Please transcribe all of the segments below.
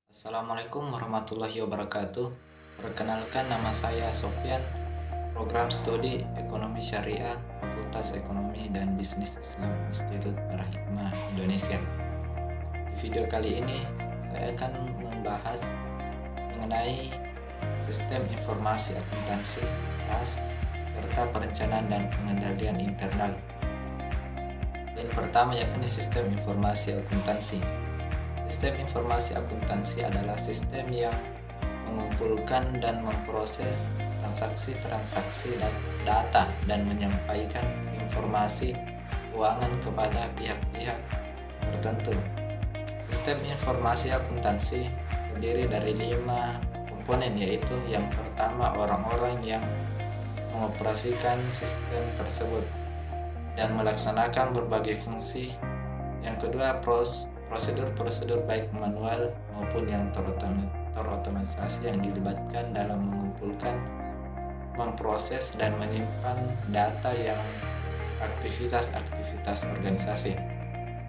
Assalamualaikum warahmatullahi wabarakatuh. Perkenalkan, nama saya Sofyan, program studi Ekonomi Syariah, Fakultas Ekonomi dan Bisnis Islam Institut Parahikmah Indonesia. Di video kali ini saya akan membahas mengenai sistem informasi akuntansi SIA serta perencanaan dan pengendalian internal. Yang pertama yakni sistem informasi akuntansi. Sistem informasi akuntansi adalah sistem yang mengumpulkan dan memproses transaksi-transaksi dan data dan menyampaikan informasi keuangan kepada pihak-pihak tertentu. Sistem informasi akuntansi terdiri dari 5 komponen, yaitu yang pertama orang-orang yang mengoperasikan sistem tersebut dan melaksanakan berbagai fungsi. Yang kedua, prosedur-prosedur baik manual maupun yang terotomatisasi yang dilibatkan dalam mengumpulkan, memproses, dan menyimpan data yang aktivitas-aktivitas organisasi.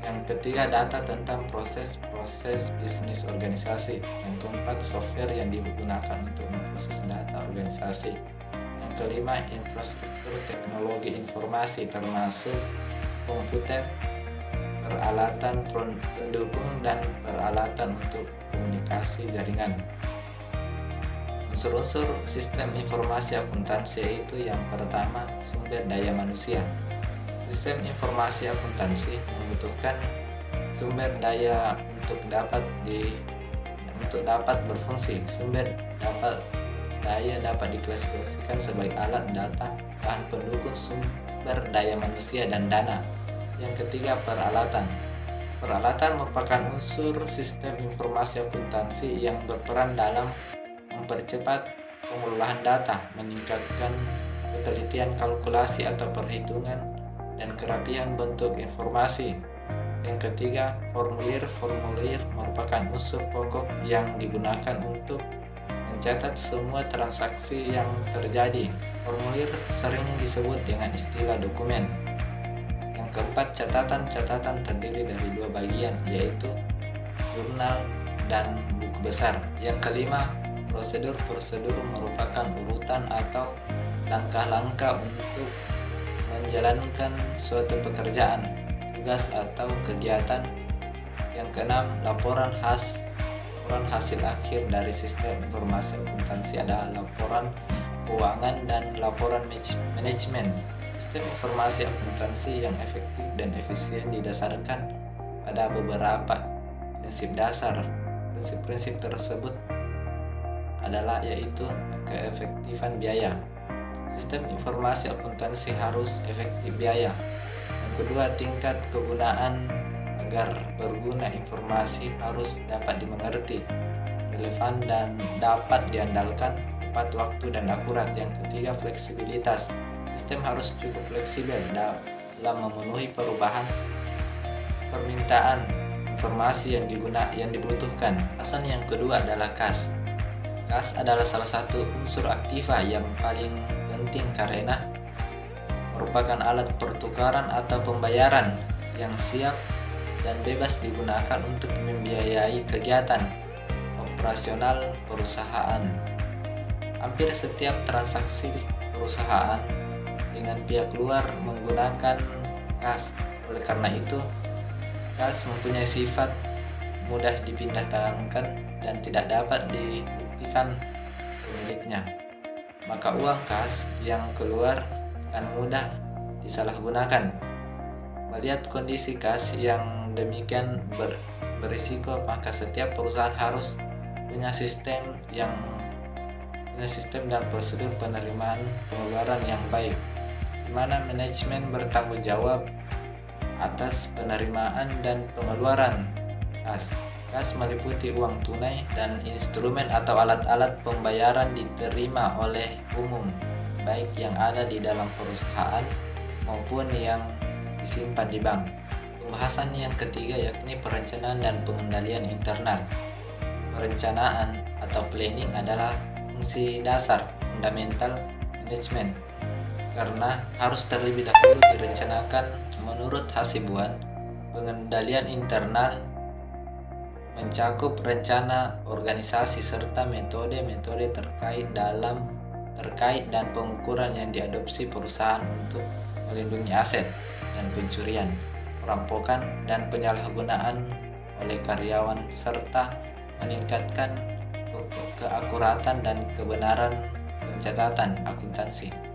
Yang ketiga, data tentang proses-proses bisnis organisasi. Yang keempat, software yang digunakan untuk memproses data organisasi. Yang kelima, infrastruktur teknologi informasi termasuk komputer, peralatan pendukung, dan peralatan untuk komunikasi jaringan. Unsur-unsur sistem informasi akuntansi yaitu yang pertama, sumber daya manusia. Sistem informasi akuntansi membutuhkan sumber daya untuk dapat berfungsi. Sumber daya dapat diklasifikasikan sebagai alat, data, bahan pendukung, sumber daya manusia, dan dana. Yang ketiga, peralatan. Peralatan merupakan unsur sistem informasi akuntansi yang berperan dalam mempercepat pengelolaan data, meningkatkan ketelitian kalkulasi atau perhitungan, dan kerapihan bentuk informasi. Yang ketiga, formulir. Formulir merupakan unsur pokok yang digunakan untuk mencatat semua transaksi yang terjadi. Formulir sering disebut dengan istilah dokumen. Keempat, catatan terdiri dari 2 bagian, yaitu jurnal dan buku besar. Yang kelima, prosedur merupakan urutan atau langkah-langkah untuk menjalankan suatu pekerjaan, tugas, atau kegiatan. Yang keenam, laporan hasil akhir dari sistem informasi akuntansi adalah laporan keuangan dan laporan manajemen. Sistem informasi akuntansi yang efektif dan efisien didasarkan pada beberapa prinsip dasar. Prinsip-prinsip tersebut adalah yaitu keefektifan biaya. Sistem informasi akuntansi harus efektif biaya. Yang kedua, tingkat kegunaan. Agar berguna, informasi harus dapat dimengerti, relevan, dan dapat diandalkan, tepat waktu dan akurat. Yang ketiga, fleksibilitas. Sistem harus cukup fleksibel dalam memenuhi perubahan permintaan informasi yang dibutuhkan. Alasan yang kedua adalah kas. Kas adalah salah satu unsur aktiva yang paling penting karena merupakan alat pertukaran atau pembayaran yang siap dan bebas digunakan untuk membiayai kegiatan operasional perusahaan. Hampir setiap transaksi perusahaan dengan pihak luar menggunakan kas. Oleh karena itu, kas mempunyai sifat mudah dipindah tangankan dan tidak dapat dibuktikan pemiliknya. Maka uang kas yang keluar akan mudah disalahgunakan. Melihat kondisi kas yang demikian berisiko, maka setiap perusahaan harus punya sistem dan prosedur penerimaan pengeluaran yang baik, di mana manajemen bertanggung jawab atas penerimaan dan pengeluaran kas. Kas meliputi uang tunai dan instrumen atau alat-alat pembayaran diterima oleh umum, baik yang ada di dalam perusahaan maupun yang disimpan di bank. Pembahasan yang ketiga yakni perencanaan dan pengendalian internal. Perencanaan atau planning adalah fungsi dasar fundamental manajemen karena harus terlebih dahulu direncanakan menurut hasibuan. Pengendalian internal mencakup rencana organisasi serta metode-metode terkait dan pengukuran yang diadopsi perusahaan untuk melindungi aset dan pencurian, perampokan, dan penyalahgunaan oleh karyawan serta meningkatkan keakuratan dan kebenaran pencatatan akuntansi.